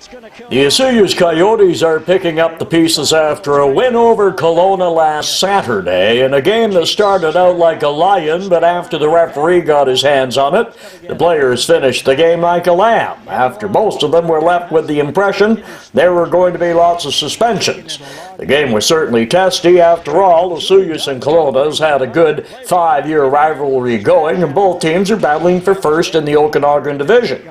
The Osoyoos Coyotes are picking up the pieces after a win over Kelowna last Saturday in a game that started out like a lion, but after the referee got his hands on it, the players finished the game like a lamb, after most of them were left with the impression there were going to be lots of suspensions. The game was certainly testy. After all, Osoyoos and Kelowna's had a good 5-year rivalry going, and both teams are battling for first in the Okanagan division.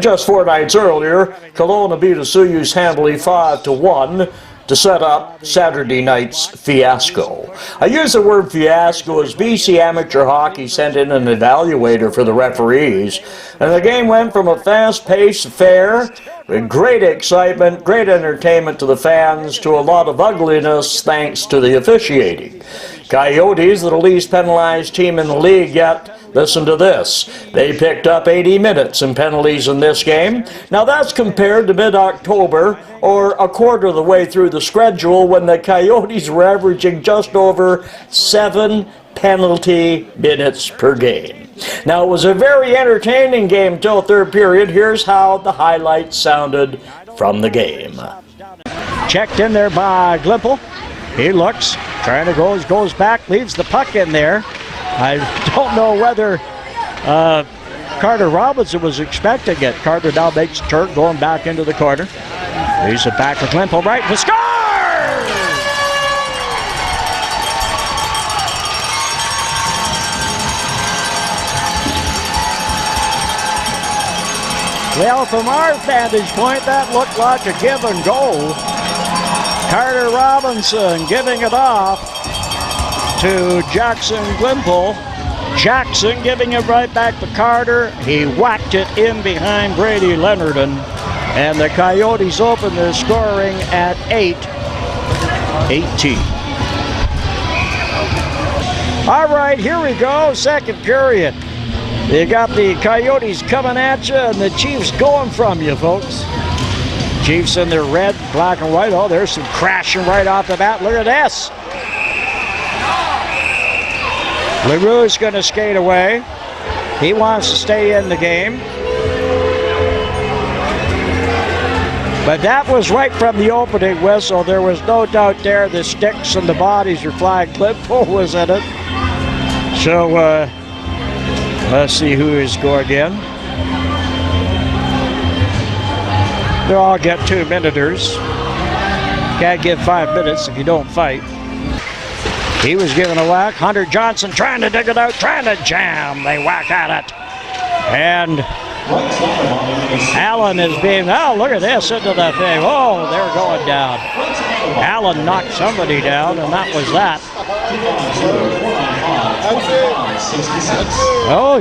Just 4 nights earlier, Kelowna beat Osoyoos handily 5-1 to set up Saturday night's fiasco. I use the word fiasco as BC Amateur Hockey sent in an evaluator for the referees, and the game went from a fast-paced affair with great excitement, great entertainment to the fans, to a lot of ugliness thanks to the officiating. Coyotes, the least penalized team in the league yet. Listen to this. They picked up 80 minutes in penalties in this game. Now that's compared to mid-October, or a quarter of the way through the schedule, when the Coyotes were averaging just over 7 penalty minutes per game. Now it was a very entertaining game till third period. Here's how the highlights sounded from the game. Checked in there by Glimple. He looks, trying to goes back, leaves the puck in there. I don't know whether Carter Robinson was expecting it. Carter now makes a turn, going back into the corner. Leaves it back to Glimple, right to score! Well, from our vantage point, that looked like a give and go. Carter Robinson giving it off to Jackson Glimple. Jackson giving it right back to Carter. He whacked it in behind Brady Leonardon, and the Coyotes open their scoring at 8-18. All right, here we go, second period. You got the Coyotes coming at you, and the Chiefs going from you, folks. Chiefs in their red, black, and white. Oh, there's some crashing right off the bat. Look at this. LaRue's going to skate away. He wants to stay in the game. But that was right from the opening whistle. There was no doubt there the sticks and the bodies are flying. Glimple was in it. So, let's see who is going in. They'll all get 2-minuters. Can't give 5 minutes if you don't fight. He was given a whack. Hunter Johnson trying to dig it out, trying to jam. They whack at it. And Allen is being, oh, look at this, into the thing. Oh, they're going down. Allen knocked somebody down, and that was that. That's it. That's it. Oh,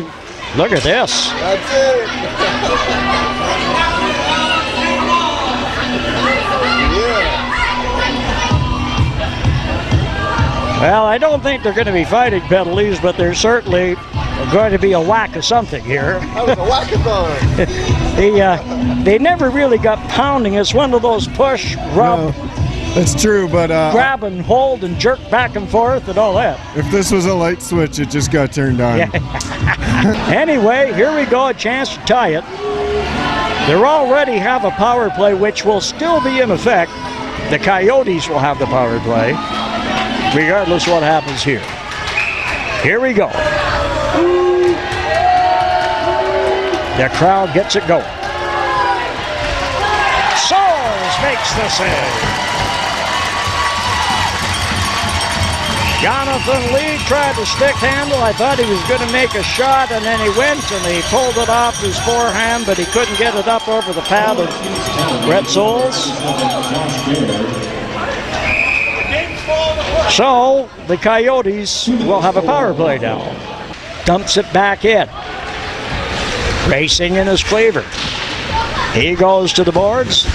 look at this. That's it. Well, I don't think they're going to be fighting penalties, but there's certainly going to be a whack of something here. That was a whack-a-thon. They never really got pounding. It's one of those push, rub, It's true, but grab and hold and jerk back and forth and all that. If this was a light switch, it just got turned on. Yeah. Anyway, here we go, a chance to tie it. They already have a power play, which will still be in effect. The Coyotes will have the power play, regardless of what happens here. Here we go. The crowd gets it going. Souls makes the save. Jonathan Lee tried to stick handle. I thought he was going to make a shot, and then he went and he pulled it off his forehand, but he couldn't get it up over the pad of Brett Souls. So the Coyotes will have a power play now. Dumps it back in. Racing in his Cleaver. He goes to the boards.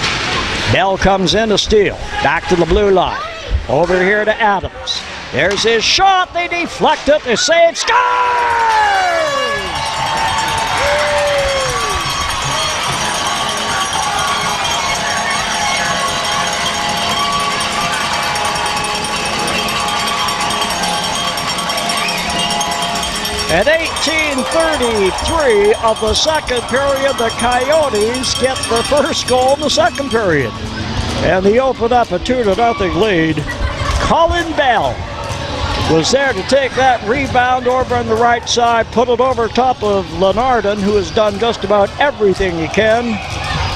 Bell comes in to steal. Back to the blue line. Over here to Adams. There's his shot. They deflect it. They save. Scores! At 18:33 of the second period, the Coyotes get their first goal in the second period. And they open up a 2-0 lead. Colin Bell was there to take that rebound over on the right side, put it over top of Lenardon, who has done just about everything he can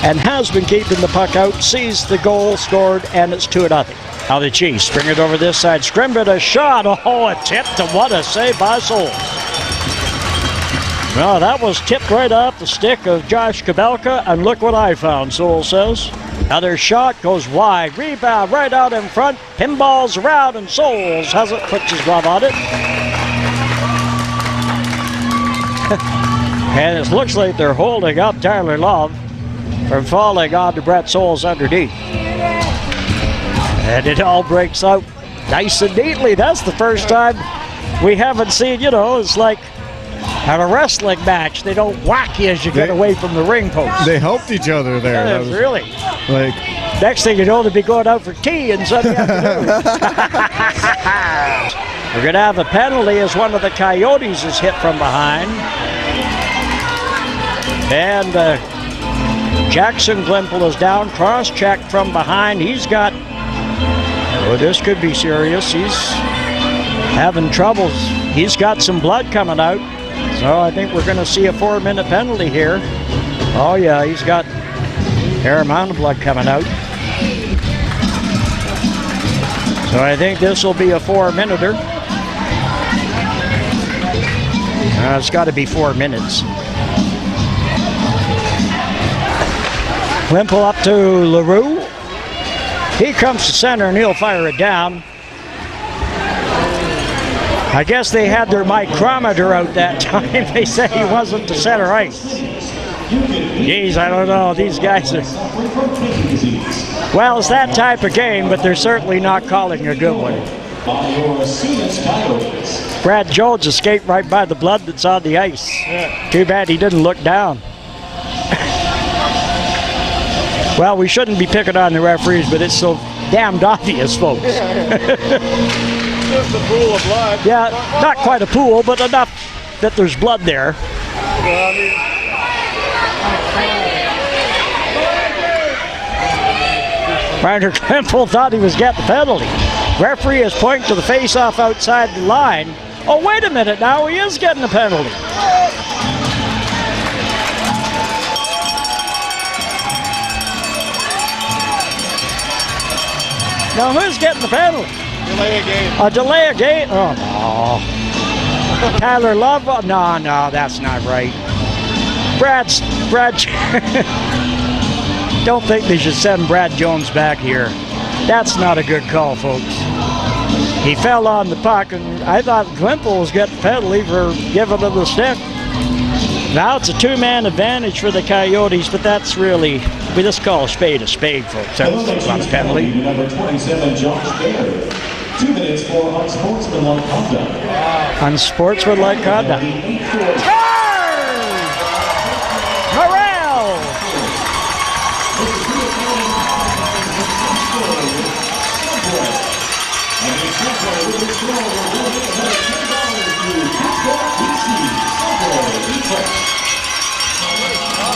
and has been keeping the puck out, sees the goal, scored, and it's 2-0. Now the Chiefs bring it over this side. Scrimbit a shot. Oh, a tip to what a save by Souls. Well, that was tipped right off the stick of Josh Kabelka, and look what I found, Souls says. Another shot goes wide. Rebound right out in front. Pinballs around, and Souls has it, puts his glove on it. And it looks like they're holding up Tyler Love from falling onto Brett Souls underneath. And it all breaks out nice and neatly. That's the first time we haven't seen, it's like at a wrestling match. They don't whack you as you get away from the ring post. They helped each other there. Yeah, really. Like, next thing you know, they'll be going out for tea and Sunday afternoon. We're going to have a penalty as one of the Coyotes is hit from behind. And Jackson Glimple is down, cross-checked from behind. He's got, this could be serious. He's having troubles. He's got some blood coming out. So I think we're going to see a 4-minute penalty here. Oh yeah, he's got a fair amount of blood coming out. So I think this will be a 4-minuter. It's got to be 4 minutes. Glimple up to LaRue. He comes to center and he'll fire it down. I guess they had their micrometer out that time. They said he wasn't to center ice. Geez, I don't know. These guys are... Well, it's that type of game, but they're certainly not calling a good one. Brad Jones escaped right by the blood that's on the ice. Too bad he didn't look down. Well, we shouldn't be picking on the referees, but it's so damned obvious, folks. Just a pool of blood. Yeah, not quite a pool, but enough that there's blood there. Ryder Glimple thought he was getting the penalty. Referee is pointing to the face-off outside the line. Oh, wait a minute now, he is getting the penalty. Now, who's getting the penalty? Delay a game. A delay of game? Oh, no. Tyler Love? No, that's not right. Brad. Don't think they should send Brad Jones back here. That's not a good call, folks. He fell on the puck, and I thought Glimple was getting the penalty for giving him the stick. Now it's a two-man advantage for the Coyotes, but that's really, we just call a spade, folks. That's not a penalty. Number 27, Josh Baird. 2 minutes for unsportsmanlike conduct. Unsportsmanlike conduct. Morrell!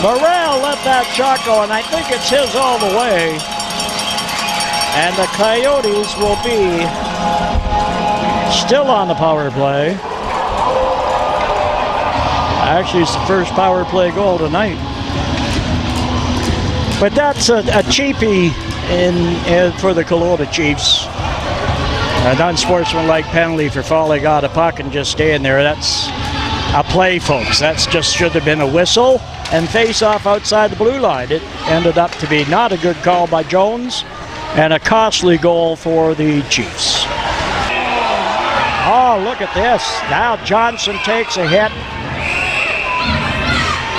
Morrell let that shot go, and I think it's his all the way. And the Coyotes will be still on the power play. Actually, it's the first power play goal tonight. But that's a cheapie for the Kelowna Chiefs. An unsportsmanlike penalty for falling on a puck and just staying there. That's a play, folks. That's just should have been a whistle and face off outside the blue line. It ended up to be not a good call by Jones and a costly goal for the Chiefs. Oh, look at this. Now Johnson takes a hit.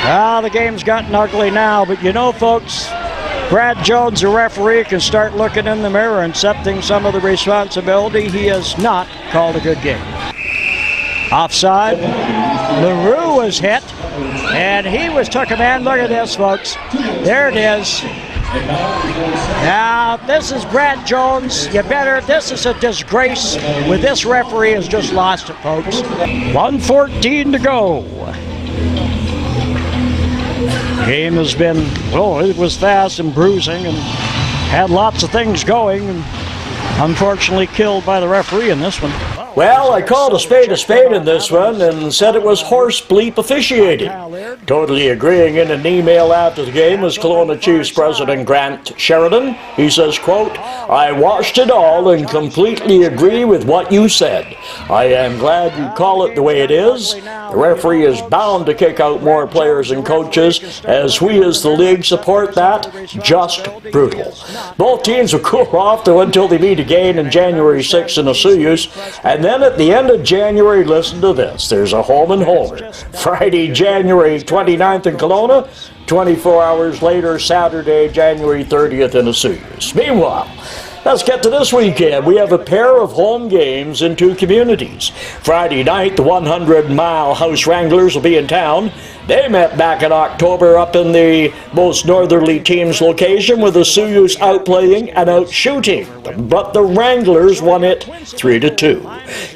Well, the game's gotten ugly now, but you know, folks, Brad Jones, the referee, can start looking in the mirror and accepting some of the responsibility. He has not called a good game. Offside. LaRue was hit, and he took a man. Look at this, folks. There it is. Now, this is Brad Jones. This is a disgrace with this referee has just lost it, folks. 1:14 to go. Game has been, it was fast and bruising and had lots of things going, and unfortunately killed by the referee in this one. Well, I called a spade in this one and said it was horse bleep officiating. Totally agreeing in an email after the game was Kelowna Chiefs President Grant Sheridan. He says, quote, "I watched it all and completely agree with what you said. I am glad you call it the way it is. The referee is bound to kick out more players and coaches, as we as the league support that. Just brutal." Both teams will cool off until they meet again on January 6th in Osoyoos, and then at the end of January, listen to this, there's a home and homer. Friday, January 29th in Kelowna, 24 hours later, Saturday, January 30th in Osoyoos. Meanwhile, let's get to this weekend. We have a pair of home games in two communities. Friday night, the 100-mile House Wranglers will be in town. They met back in October up in the most northerly team's location, with the Osoyoos outplaying and outshooting. But the Wranglers won it 3-2.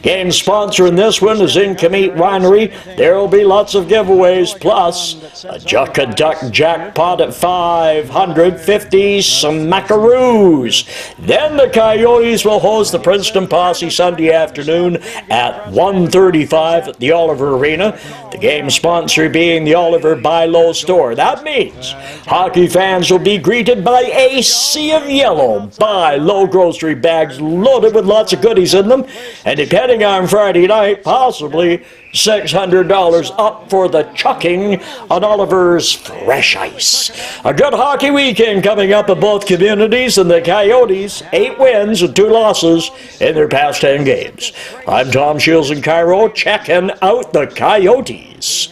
Game sponsor in this one is Incomeat Winery. There will be lots of giveaways, plus a Juck a Duck jackpot at 550 smackaroos. Then the Coyotes will host the Princeton Posse Sunday afternoon at 1:35 at the Oliver Arena. The game sponsor being the Oliver Buy Low store. That means hockey fans will be greeted by a sea of yellow Buy Low grocery bags loaded with lots of goodies in them, and depending on Friday night, possibly $600 up for the chucking on Oliver's fresh ice. A good hockey weekend coming up in both communities, and the Coyotes 8 wins and 2 losses in their past 10 games. I'm Tom Shields in CIRO, checking out the Coyotes.